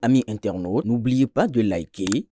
amis internautes, n'oubliez pas de liker,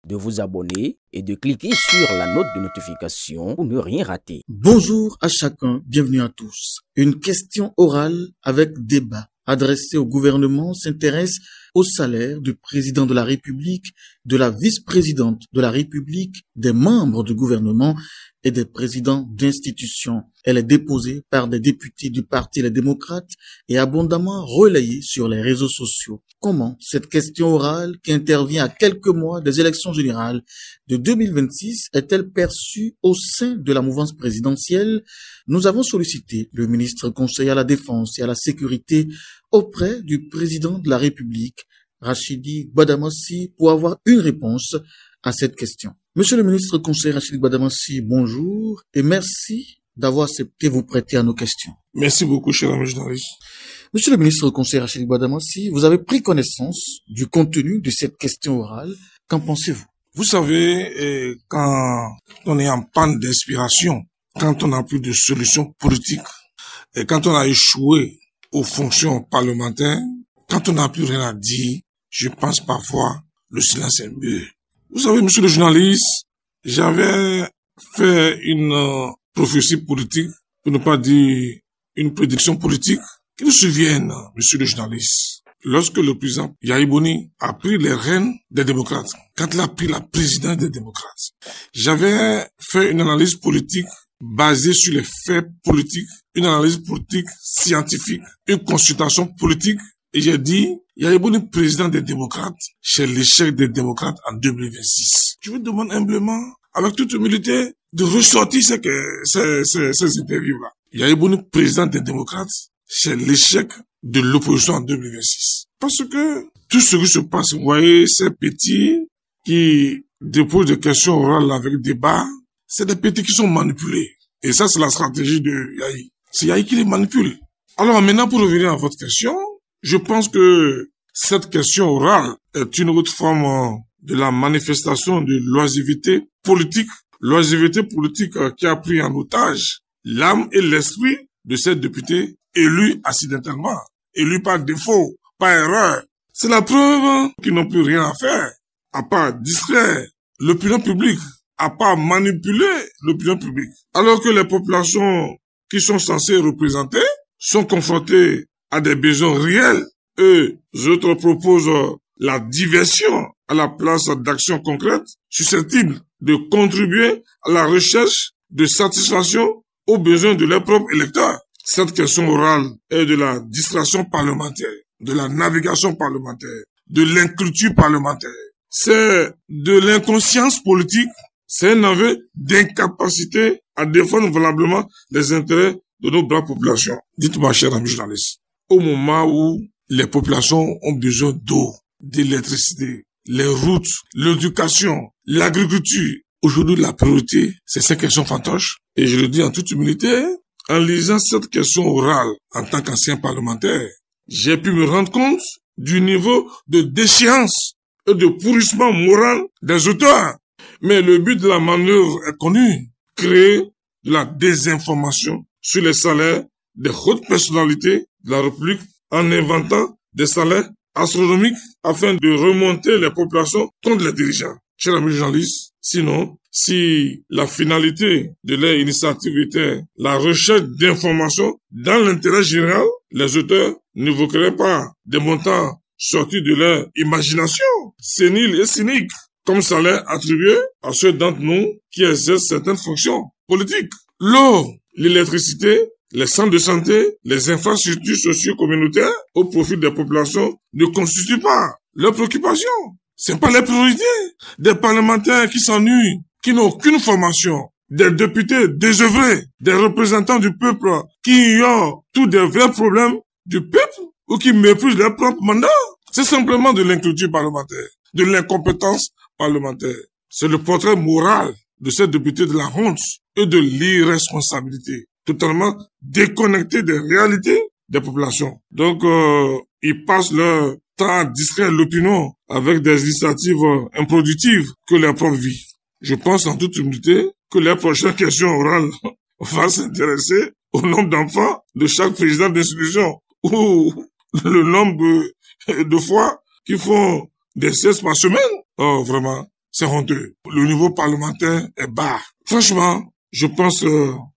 de vous abonner et de cliquer sur la note de notification pour ne rien rater. Bonjour à chacun, bienvenue à tous. Une question orale avec débat adressée au gouvernement s'intéresse au salaire du président de la République, de la vice-présidente de la République, des membres du gouvernement et des présidents d'institutions. Elle est déposée par des députés du Parti Les Démocrates et abondamment relayée sur les réseaux sociaux. Comment cette question orale, qui intervient à quelques mois des élections générales de 2026, est-elle perçue au sein de la mouvance présidentielle? Nous avons sollicité le ministre conseiller à la Défense et à la Sécurité auprès du président de la République, Rachidi Gbadamassi, pour avoir une réponse à cette question. Monsieur le ministre conseiller Rachidi Gbadamassi, bonjour et merci d'avoir accepté vous prêter à nos questions. Merci beaucoup, cher ami journaliste. Monsieur le ministre conseiller Rachidi Gbadamassi, vous avez pris connaissance du contenu de cette question orale. Qu'en pensez-vous? Vous savez, quand on est en panne d'inspiration, quand on n'a plus de solution politique, et quand on a échoué aux fonctions parlementaires, quand on n'a plus rien à dire, je pense parfois le silence est mieux. Vous savez, monsieur le journaliste, j'avais fait une prophétie politique, pour ne pas dire une prédiction politique, qui nous souvienne, monsieur le journaliste. Lorsque le président Yahya Boni a pris les rênes des démocrates, quand il a pris la présidence des démocrates, j'avais fait une analyse politique basée sur les faits politiques, une analyse politique scientifique, une consultation politique, et j'ai dit, Yahya Boni, président des démocrates, c'est l'échec des démocrates en 2026. Je vous demande humblement, avec toute humilité, de ressortir ces interviews-là. Yahya Boni, président des démocrates, c'est l'échec de l'opposition en 2026. Parce que tout ce qui se passe, vous voyez, ces petits qui déposent des questions orales avec débat, c'est des petits qui sont manipulés. Et ça, c'est la stratégie de Yahya. C'est Yahya qui les manipule. Alors maintenant, pour revenir à votre question, je pense que cette question orale est une autre forme de la manifestation de l'oisiveté politique qui a pris en otage l'âme et l'esprit de ces députés élus accidentellement, élus par défaut, par erreur. C'est la preuve qu'ils n'ont plus rien à faire, à part distraire l'opinion publique, à part manipuler l'opinion publique. Alors que les populations qui sont censées représenter sont confrontées à des besoins réels. Eux autres proposent la diversion à la place d'actions concrètes susceptibles de contribuer à la recherche de satisfaction aux besoins de leurs propres électeurs. Cette question orale est de la distraction parlementaire, de la navigation parlementaire, de l'inculture parlementaire. C'est de l'inconscience politique, c'est un aveu d'incapacité à défendre valablement les intérêts de nos braves populations. Dites-moi, cher ami journaliste, au moment où les populations ont besoin d'eau, d'électricité, les routes, l'éducation, l'agriculture, aujourd'hui la priorité, c'est ces questions fantoches. Et je le dis en toute humilité, en lisant cette question orale en tant qu'ancien parlementaire, j'ai pu me rendre compte du niveau de déchéance et de pourrissement moral des auteurs. Mais le but de la manœuvre est connu, créer de la désinformation sur les salaires des hautes personnalités de la République en inventant des salaires astronomiques afin de remonter les populations contre les dirigeants. Chers amis journalistes, sinon, si la finalité de leur initiative était la recherche d'informations dans l'intérêt général, les auteurs n'évoqueraient pas des montants sortis de leur imagination, sénile et cynique, comme salaire attribué à ceux d'entre nous qui exercent certaines fonctions politiques. L'eau, l'électricité, les centres de santé, les infrastructures socio-communautaires au profit des populations ne constituent pas leur préoccupation. C'est pas les priorités. Des parlementaires qui s'ennuient, qui n'ont aucune formation, des députés désœuvrés, des représentants du peuple qui ignorent tous des vrais problèmes du peuple ou qui méprisent leur propre mandat. C'est simplement de l'inculture parlementaire, de l'incompétence parlementaire. C'est le portrait moral de ces députés de la honte et de l'irresponsabilité, totalement déconnectés des réalités des populations. Donc, ils passent leur temps à distraire l'opinion avec des initiatives improductives que leur propre vie. Je pense en toute humilité que les prochaines questions orales vont s'intéresser au nombre d'enfants de chaque président d'institution ou le nombre de fois qui font des siestes par semaine. Oh, vraiment, c'est honteux. Le niveau parlementaire est bas. Franchement, je pense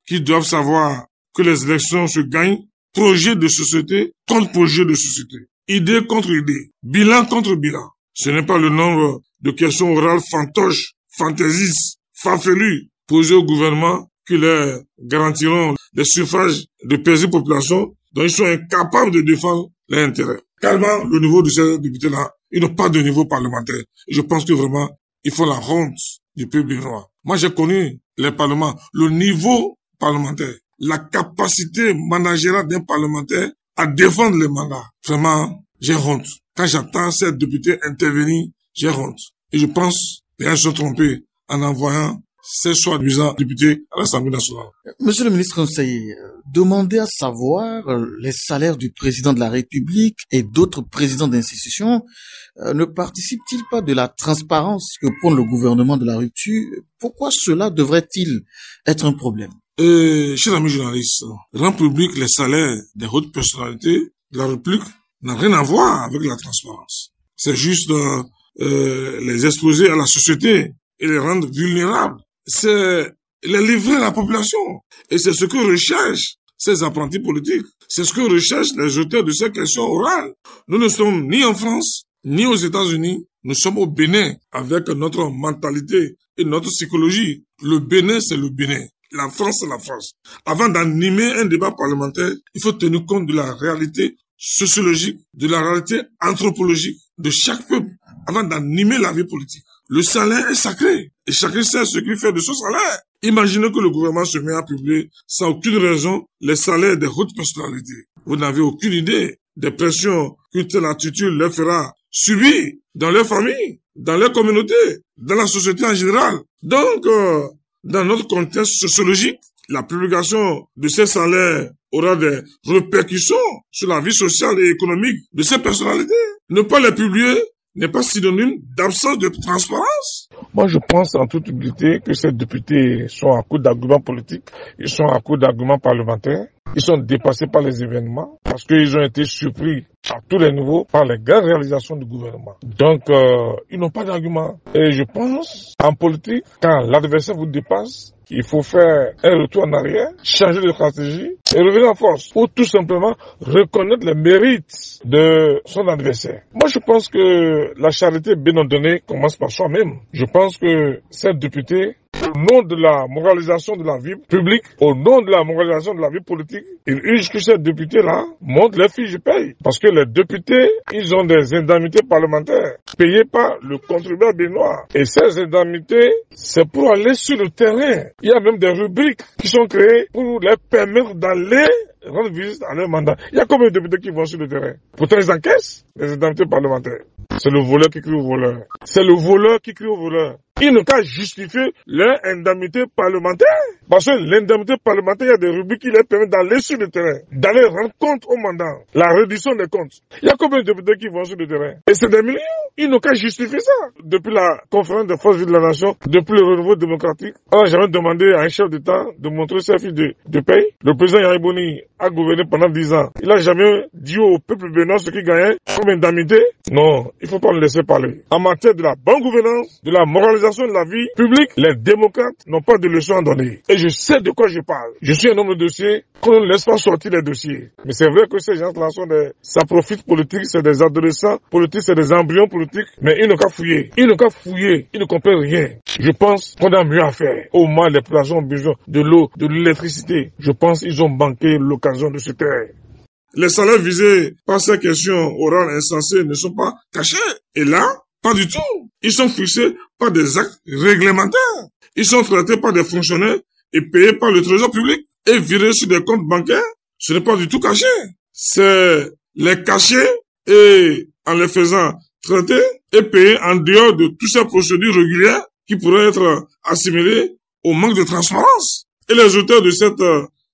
qu'ils doivent savoir que les élections se gagnent projet de société contre projet de société. Idée contre idée. Bilan contre bilan. Ce n'est pas le nombre de questions orales fantoches, fantaisistes, farfelues posées au gouvernement qui leur garantiront des suffrages de paisible population dont ils sont incapables de défendre leurs intérêts. Calmement, le niveau de ces députés-là, ils n'ont pas de niveau parlementaire. Et je pense que vraiment, ils font la honte du peuple béninois. Moi, j'ai connu les parlements, le niveau parlementaire, la capacité managériale d'un parlementaire à défendre les mandats. Vraiment, j'ai honte. Quand j'entends ces députés intervenir, j'ai honte. Et je pense qu'ils se sont trompés en envoyant ces soi-disant députés à l'Assemblée nationale. Monsieur le ministre conseiller, demandez à savoir les salaires du président de la République et d'autres présidents d'institutions ne participent-ils pas de la transparence que prône le gouvernement de la rupture? Pourquoi cela devrait-il être un problème? Chers amis journalistes, rendre public les salaires des hautes personnalités de la République n'a rien à voir avec la transparence. C'est juste les exposer à la société et les rendre vulnérables. C'est les livrer à la population. Et c'est ce que recherchent ces apprentis politiques. C'est ce que recherchent les auteurs de ces questions orales. Nous ne sommes ni en France, ni aux États-Unis. Nous sommes au Bénin avec notre mentalité et notre psychologie. Le Bénin, c'est le Bénin. La France, c'est la France. Avant d'animer un débat parlementaire, il faut tenir compte de la réalité sociologique, de la réalité anthropologique de chaque peuple avant d'animer la vie politique. Le salaire est sacré et chacun sait ce qu'il fait de son salaire. Imaginez que le gouvernement se met à publier sans aucune raison les salaires des hautes personnalités. Vous n'avez aucune idée des pressions qu'une telle attitude leur fera subir dans leur famille, dans leur communauté, dans la société en général. Donc, dans notre contexte sociologique, la publication de ces salaires aura des répercussions sur la vie sociale et économique de ces personnalités. Ne pas les publier n'est pas synonyme d'absence de transparence. Moi, je pense en toute humilité que ces députés sont à court d'arguments politiques, ils sont à court d'arguments parlementaires, ils sont dépassés par les événements parce qu'ils ont été surpris à tous les niveaux par les grandes réalisations du gouvernement. Donc, ils n'ont pas d'arguments. Et je pense, en politique, quand l'adversaire vous dépasse, il faut faire un retour en arrière, changer de stratégie et revenir en force. Ou tout simplement reconnaître les mérites de son adversaire. Moi, je pense que la charité bien ordonnée commence par soi-même. Je pense que ces députés, au nom de la moralisation de la vie publique, au nom de la moralisation de la vie politique, ils usent que ces députés-là montent les fiches de paye. Parce que les députés, ils ont des indemnités parlementaires payées par le contribuable béninois. Et ces indemnités, c'est pour aller sur le terrain. Il y a même des rubriques qui sont créées pour les permettre d'aller rendre visite à leur mandat. Il y a combien de députés qui vont sur le terrain? Pourtant, ils encaissent les indemnités parlementaires. C'est le voleur qui crie au voleur. C'est le voleur qui crie au voleur. Ils n'ont qu'à justifier leur indemnité parlementaire. Parce que l'indemnité parlementaire, il y a des rubriques qui leur permettent d'aller sur le terrain, d'aller rendre compte au mandat, la réduction des comptes. Il y a combien de députés qui vont sur le terrain? Et c'est des millions. Ils n'ont qu'à justifier ça. Depuis la conférence des forces vives de la nation, depuis le renouveau démocratique, on n'a jamais demandé à un chef d'État de montrer sa fiche de paye. Le président Yariboni a gouverné pendant 10 ans. Il n'a jamais dit au peuple béninois ce qu'il gagnait comme indemnité. Non, il ne faut pas le laisser parler. En matière de la bonne gouvernance, de la moralisation de la vie publique, les démocrates n'ont pas de leçons à donner. Et je sais de quoi je parle. Je suis un homme de dossier, qu'on ne laisse pas sortir les dossiers. Mais c'est vrai que ces gens-là sont des saprophytes politiques, c'est des adolescents politiques, c'est des embryons politiques, mais ils n'ont qu'à fouiller. Ils n'ont qu'à fouiller. Ils ne comprennent rien. Je pense qu'on a mieux à faire. Au moins, les populations ont besoin de l'eau, de l'électricité. Je pense qu'ils ont manqué l'occasion de se taire. Les salaires visés par ces questions orales insensées ne sont pas cachés. Et là, pas du tout. Ils sont fixés par des actes réglementaires. Ils sont traités par des fonctionnaires et payés par le trésor public et virés sur des comptes bancaires. Ce n'est pas du tout caché. C'est les cacher et en les faisant traiter et payer en dehors de toutes ces procédures régulières qui pourraient être assimilées au manque de transparence. Et les auteurs de cette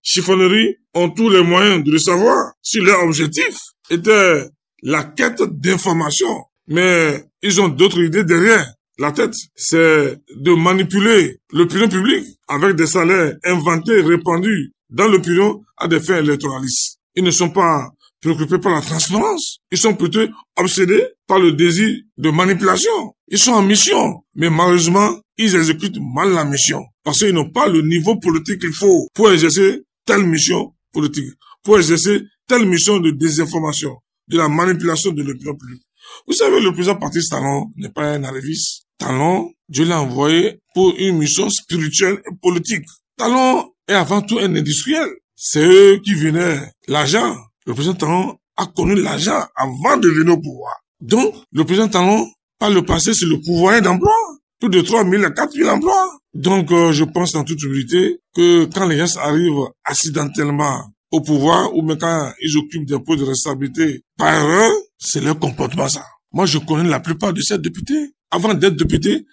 chiffonnerie ont tous les moyens de le savoir si leur objectif était la quête d'information. Mais ils ont d'autres idées derrière la tête. C'est de manipuler l'opinion publique avec des salaires inventés, répandus dans l'opinion à des fins électoralistes. Ils ne sont pas préoccupés par la transparence. Ils sont plutôt obsédés par le désir de manipulation. Ils sont en mission. Mais malheureusement, ils exécutent mal la mission. Parce qu'ils n'ont pas le niveau politique qu'il faut pour exercer telle mission politique, pour exercer telle mission de désinformation, de la manipulation de l'opinion publique. Vous savez, le président Patrice Talon n'est pas un arriviste. Talon, Dieu l'a envoyé pour une mission spirituelle et politique. Talon est avant tout un industriel. C'est eux qui venaient. L'argent, le président Talon a connu l'argent avant de venir au pouvoir. Donc, le président Talon, par le passé, c'est le pouvoir d'emploi. Plus de 3 000 à 4 000 emplois. Donc, je pense en toute humilité que quand les gens arrivent accidentellement au pouvoir ou même quand ils occupent des postes de responsabilité par erreur, c'est leur comportement ça. Moi, je connais la plupart de ces députés. Avant d'être députés,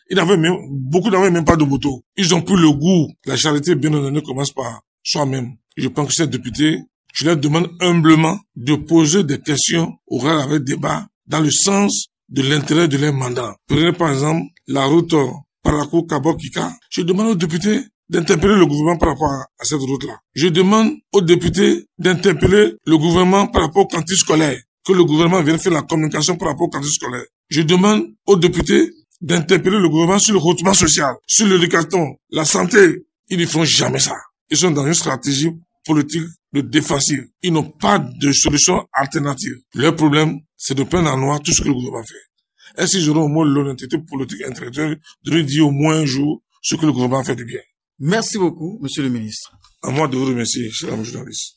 beaucoup n'avaient même pas de moto. Ils ont pris le goût. La charité bien ordonnée commence par soi-même. Je pense que ces députés, je leur demande humblement de poser des questions orales avec débat dans le sens de l'intérêt de leur mandat. Prenez par exemple la route Parakou-Kabok-Kika. Je demande aux députés d'interpeller le gouvernement par rapport à cette route-là. Je demande aux députés d'interpeller le gouvernement par rapport aux cantines scolaires, que le gouvernement vienne faire la communication par rapport aux cantines scolaires. Je demande aux députés d'interpeller le gouvernement sur le recrutement social, sur l'éducation, la santé. Ils ne font jamais ça. Ils sont dans une stratégie politique de défensive. Ils n'ont pas de solution alternative. Leur problème, c'est de prendre en noir tout ce que le gouvernement fait. Est-ce qu'ils auront au moins l'honnêteté politique intellectuelle de lui dire au moins un jour ce que le gouvernement fait de bien? Merci beaucoup, monsieur le ministre. À moi de vous remercier, cher ami journaliste.